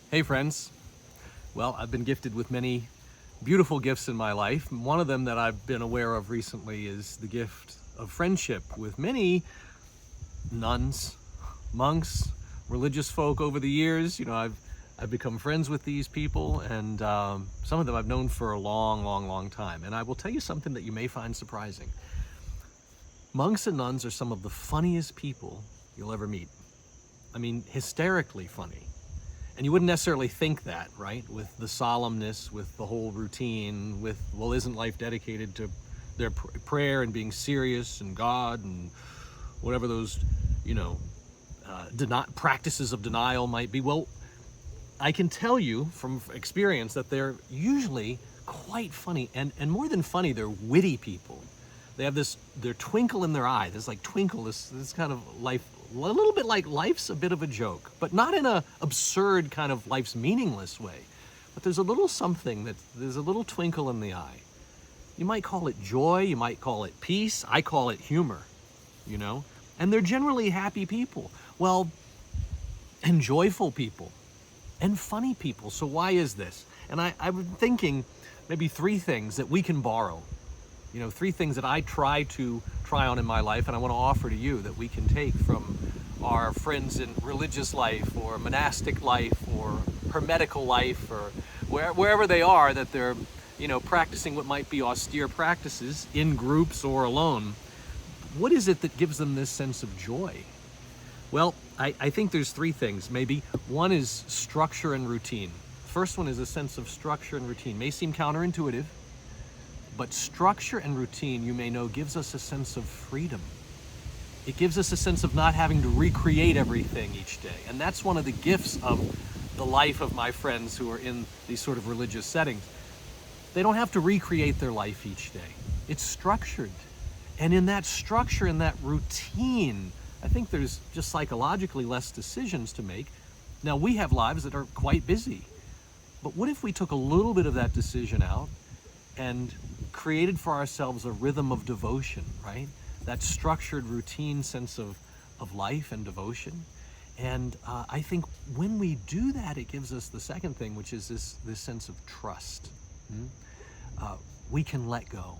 Hey friends. Well, I've been gifted with many beautiful gifts in my life. One of them that I've been aware of recently is the gift of friendship with many nuns, monks, religious folk over the years. I've become friends with these people, and some of them I've known for a long time. And I will tell you something that you may find surprising. Monks and nuns are some of the funniest people you'll ever meet. I mean, hysterically funny. And you wouldn't necessarily think that, right? With the solemnness, with the whole routine, with, well, isn't life dedicated to their prayer and being serious and God and whatever those, practices of denial might be. Well, I can tell you from experience that they're usually quite funny, and more than funny, they're witty people. They have their twinkle in their eye. This twinkle, this kind of life, a little bit like life's a bit of a joke, but not in a absurd kind of life's meaningless way. But there's a little something there's a little twinkle in the eye. You might call it joy, you might call it peace, I call it humor, And they're generally happy people. Well, and joyful people, and funny people. So why is this? And I've been thinking maybe three things that we can borrow. Three things that I try on in my life, and I want to offer to you that we can take from our friends in religious life or monastic life or hermetical life or wherever they are, that they're, practicing what might be austere practices in groups or alone. What is it that gives them this sense of joy? Well, I think there's three things, maybe. One is structure and routine. First one is a sense of structure and routine. May seem counterintuitive, but structure and routine, you may know, gives us a sense of freedom. It gives us a sense of not having to recreate everything each day. And that's one of the gifts of the life of my friends who are in these sort of religious settings. They don't have to recreate their life each day. It's structured. And in that structure, in that routine, I think there's just psychologically less decisions to make. Now, we have lives that are quite busy. But what if we took a little bit of that decision out and created for ourselves a rhythm of devotion, right? That structured routine sense of life and devotion. And I think when we do that, it gives us the second thing, which is this sense of trust. We can let go.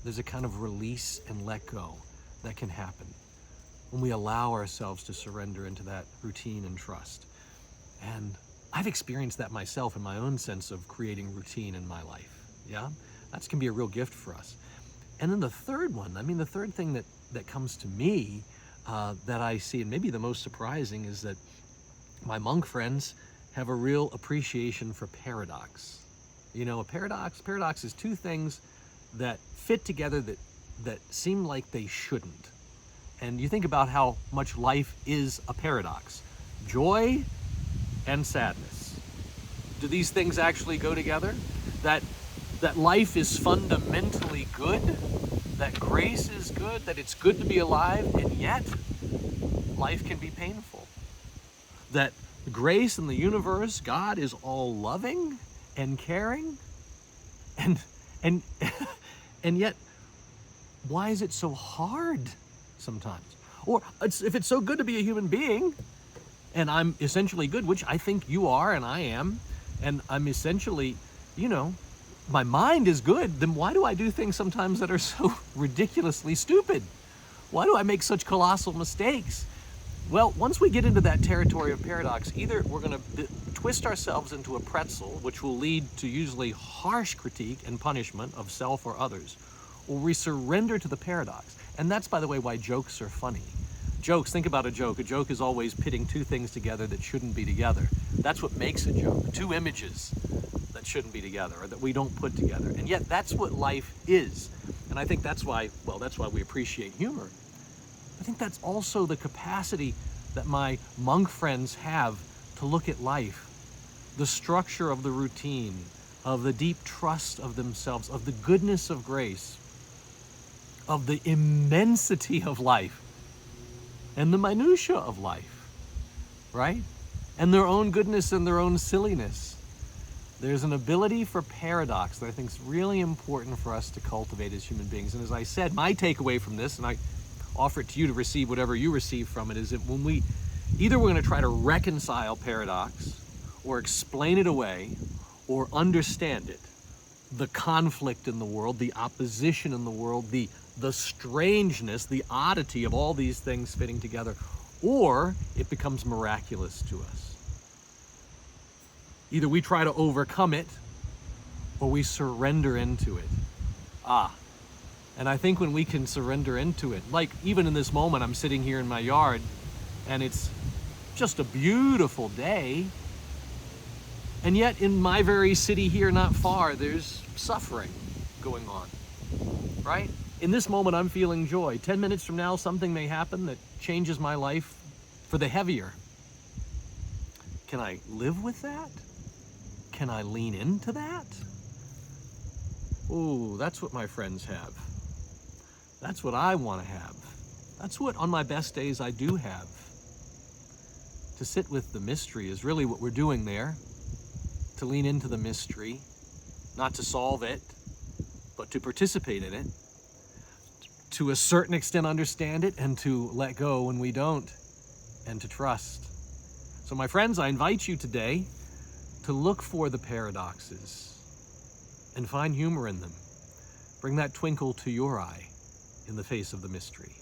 There's a kind of release and let go that can happen when we allow ourselves to surrender into that routine and trust. And I've experienced that myself in my own sense of creating routine in my life. Yeah, that can be a real gift for us. And then the third thing that comes to me that I see, and maybe the most surprising, is that my monk friends have a real appreciation for paradox. A paradox is two things that fit together that seem like they shouldn't. And you think about how much life is a paradox. Joy and sadness. Do these things actually go together? That life is fundamentally good, that grace is good, that it's good to be alive, and yet life can be painful. That grace in the universe, God is all loving and caring, and yet why is it so hard sometimes? Or if it's so good to be a human being, and I'm essentially good, which I think you are and I am, and I'm essentially, my mind is good, then why do I do things sometimes that are so ridiculously stupid? Why do I make such colossal mistakes? Well, once we get into that territory of paradox, either we're going to twist ourselves into a pretzel, which will lead to usually harsh critique and punishment of self or others, or we surrender to the paradox. And that's, by the way, why jokes are funny. Jokes, think about a joke. A joke is always pitting two things together that shouldn't be together. That's what makes a joke. Two images that shouldn't be together or that we don't put together. And yet that's what life is. And I think that's why we appreciate humor. I think that's also the capacity that my monk friends have to look at life. The structure of the routine, of the deep trust of themselves, of the goodness of grace, of the immensity of life, and the minutia of life, right? And their own goodness and their own silliness. There's an ability for paradox that I think is really important for us to cultivate as human beings. And as I said, my takeaway from this, and I offer it to you to receive whatever you receive from it, is that when we're going to try to reconcile paradox, or explain it away or understand it. The conflict in the world, the opposition in the world, the strangeness, the oddity of all these things fitting together, or it becomes miraculous to us. Either we try to overcome it or we surrender into it. And I think when we can surrender into it, like even in this moment, I'm sitting here in my yard and it's just a beautiful day. And yet in my very city here, not far, there's suffering going on, right? In this moment, I'm feeling joy. 10 minutes from now, something may happen that changes my life for the heavier. Can I live with that? Can I lean into that? Ooh, that's what my friends have. That's what I want to have. That's what on my best days I do have. To sit with the mystery is really what we're doing there. To lean into the mystery, not to solve it, but to participate in it, to a certain extent understand it, and to let go when we don't, and to trust. So my friends, I invite you today to look for the paradoxes and find humor in them. Bring that twinkle to your eye in the face of the mystery.